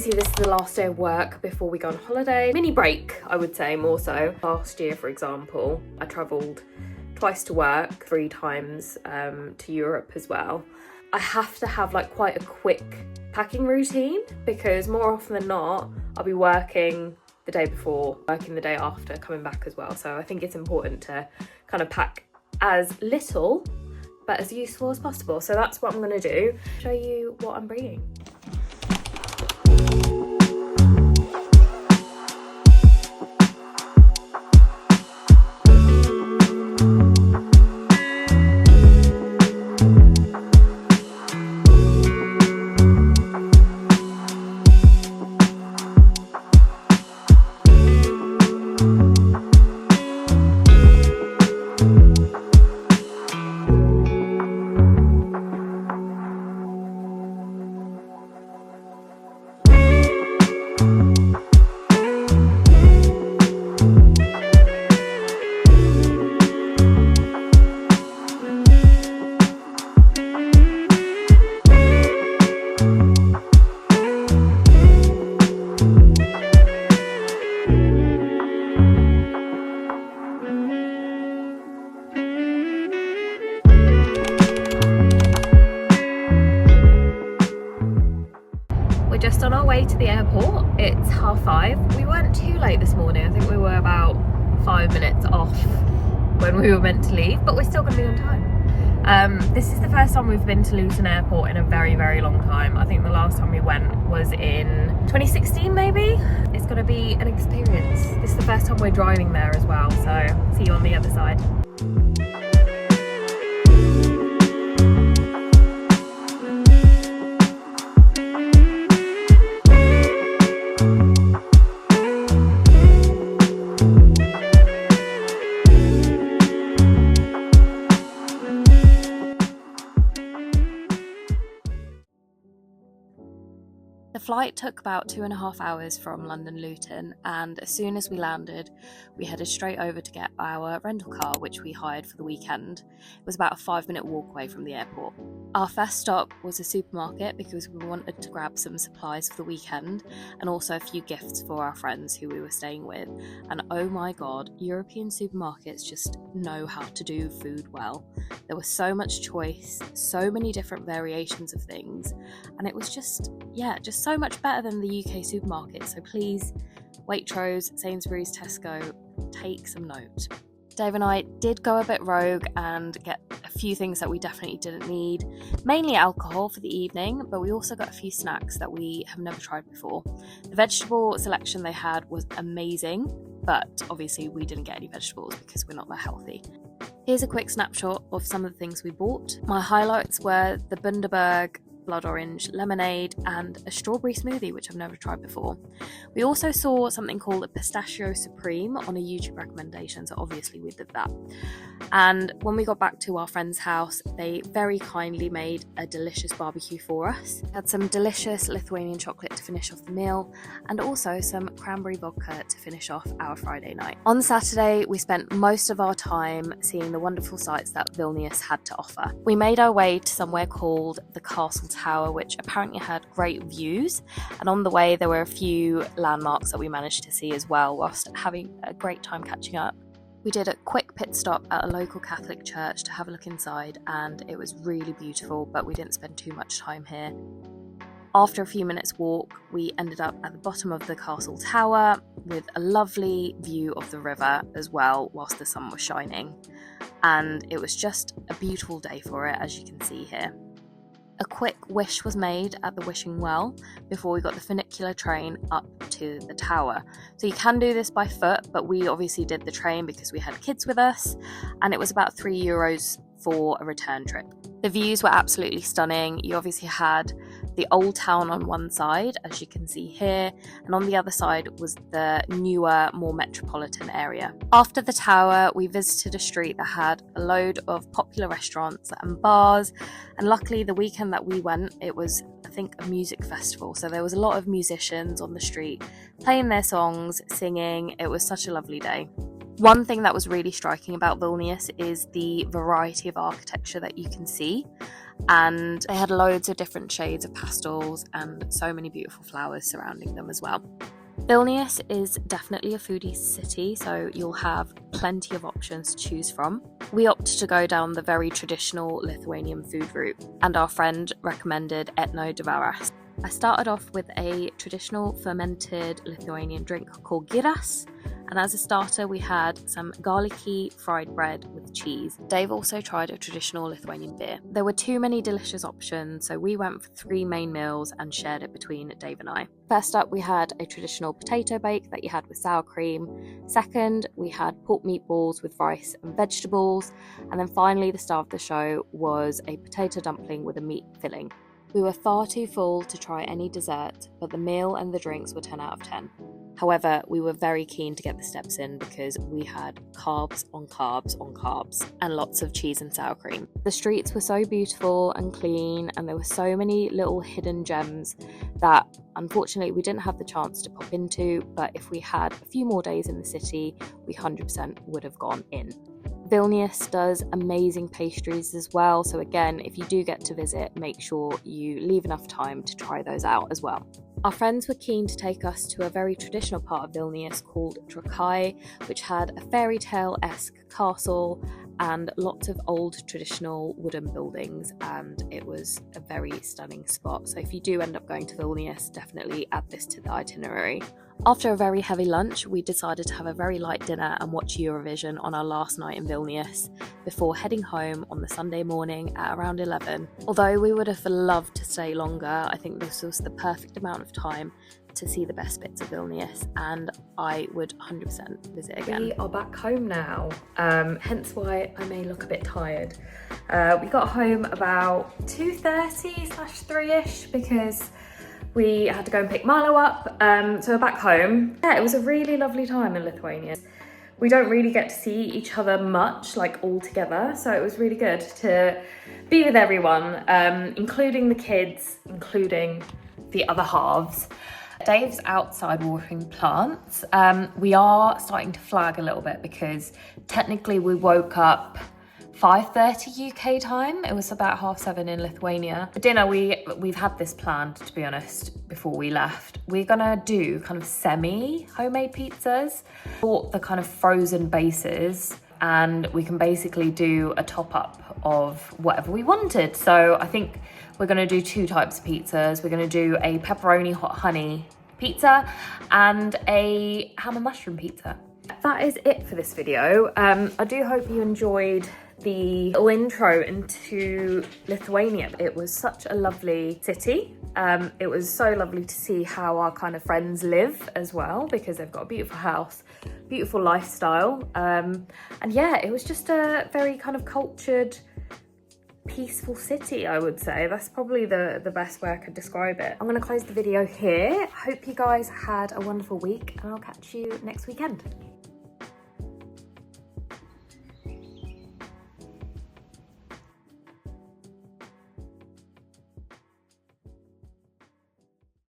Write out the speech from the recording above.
Obviously this is the last day of work before we go on holiday. Mini break, I would say, more so. Last year, for example, I travelled twice to work, 3 times to Europe as well. I have to have like quite a quick packing routine because more often than not, I'll be working the day before, working the day after, coming back as well. So I think it's important to kind of pack as little but as useful as possible. So that's what I'm gonna do. Show you what I'm bringing. We're just on our way to the airport. It's 5:30. We weren't too late this morning. I think we were about 5 minutes off when we were meant to leave, but we're still going to be on time. This is the first time we've been to Luton Airport in a very, very long time. I think the last time we went was in 2016 maybe. It's going to be an experience. This is the first time we're driving there as well, so see you on the other side. The flight took about 2.5 hours from London Luton, and as soon as we landed, we headed straight over to get our rental car, which we hired for the weekend. It was about a 5-minute walk away from the airport. Our first stop was a supermarket because we wanted to grab some supplies for the weekend and also a few gifts for our friends who we were staying with. And oh my god, European supermarkets just know how to do food well. There was so much choice, so many different variations of things, and it was just so much better than the UK supermarket. So please, Waitrose, Sainsbury's, Tesco, take some note. Dave and I did go a bit rogue and get a few things that we definitely didn't need, mainly alcohol for the evening, but we also got a few snacks that we have never tried before. The vegetable selection they had was amazing, but obviously we didn't get any vegetables because we're not that healthy. Here's a quick snapshot of some of the things we bought. My highlights were the Bundaberg blood orange lemonade and a strawberry smoothie, which I've never tried before. We also saw something called a pistachio supreme on a YouTube recommendation, so obviously we did that. And when we got back to our friend's house, they very kindly made a delicious barbecue for us. We had some delicious Lithuanian chocolate to finish off the meal, and also some cranberry vodka to finish off our Friday night. On Saturday, we spent most of our time seeing the wonderful sights that Vilnius had to offer. We made our way to somewhere called the Castle Tower, which apparently had great views, and on the way there were a few landmarks that we managed to see as well whilst having a great time catching up. We did a quick pit stop at a local Catholic church to have a look inside, and it was really beautiful, but we didn't spend too much time here. After a few minutes walk, we ended up at the bottom of the castle tower with a lovely view of the river as well whilst the sun was shining, and it was just a beautiful day for it, as you can see here. A quick wish was made at the wishing well before we got the funicular train up to the tower. So you can do this by foot, but we obviously did the train because we had kids with us, and it was about €3 for a return trip. The views were absolutely stunning. You obviously had the old town on one side, as you can see here, and on the other side was the newer, more metropolitan area. After the tower, we visited a street that had a load of popular restaurants and bars, and luckily the weekend that we went, it was, I think, a music festival, so there was a lot of musicians on the street playing their songs, singing. It was such a lovely day. One thing that was really striking about Vilnius is the variety of architecture that you can see, and they had loads of different shades of pastels and so many beautiful flowers surrounding them as well. Vilnius is definitely a foodie city, so you'll have plenty of options to choose from. We opted to go down the very traditional Lithuanian food route, and our friend recommended etno dvaras. I started off with a traditional fermented Lithuanian drink called giras, and as a starter we had some garlicky fried bread with cheese. Dave also tried a traditional Lithuanian beer. There were too many delicious options, so we went for 3 main meals and shared it between Dave and I. First up, we had a traditional potato bake that you had with sour cream. Second, we had pork meatballs with rice and vegetables. And then finally, the star of the show was a potato dumpling with a meat filling. We were far too full to try any dessert, but the meal and the drinks were 10 out of 10. However, we were very keen to get the steps in because we had carbs on carbs on carbs and lots of cheese and sour cream. The streets were so beautiful and clean, and there were so many little hidden gems that unfortunately we didn't have the chance to pop into, but if we had a few more days in the city, we 100% would have gone in. Vilnius does amazing pastries as well, so again, if you do get to visit, make sure you leave enough time to try those out as well. Our friends were keen to take us to a very traditional part of Vilnius called Trakai, which had a fairy tale-esque castle and lots of old traditional wooden buildings, and it was a very stunning spot. So if you do end up going to Vilnius, definitely add this to the itinerary. After a very heavy lunch, we decided to have a very light dinner and watch Eurovision on our last night in Vilnius before heading home on the Sunday morning at around 11. Although we would have loved to stay longer, I think this was the perfect amount of time to see the best bits of Vilnius, and I would 100% visit again. We are back home now, hence why I may look a bit tired. We got home about 2:30/3ish because we had to go and pick Milo up, so we're back home. Yeah, it was a really lovely time in Lithuania. We don't really get to see each other much, like all together, so it was really good to be with everyone, including the kids, including the other halves. Dave's outside watering plants. We are starting to flag a little bit because technically we woke up 5:30 UK time. It was about 7:30 in Lithuania. For dinner, we've had this planned, to be honest, before we left. We're gonna do kind of semi-homemade pizzas. Bought the kind of frozen bases, and we can basically do a top-up of whatever we wanted. So I think we're gonna do 2 types of pizzas. We're gonna do a pepperoni hot honey pizza and a ham and mushroom pizza. That is it for this video. I do hope you enjoyed the little intro into Lithuania. It was such a lovely city. It was so lovely to see how our kind of friends live as well, because they've got a beautiful house, beautiful lifestyle. And yeah, it was just a very kind of cultured, peaceful city, I would say. That's probably the best way I could describe it. I'm gonna close the video here. Hope you guys had a wonderful week, and I'll catch you next weekend.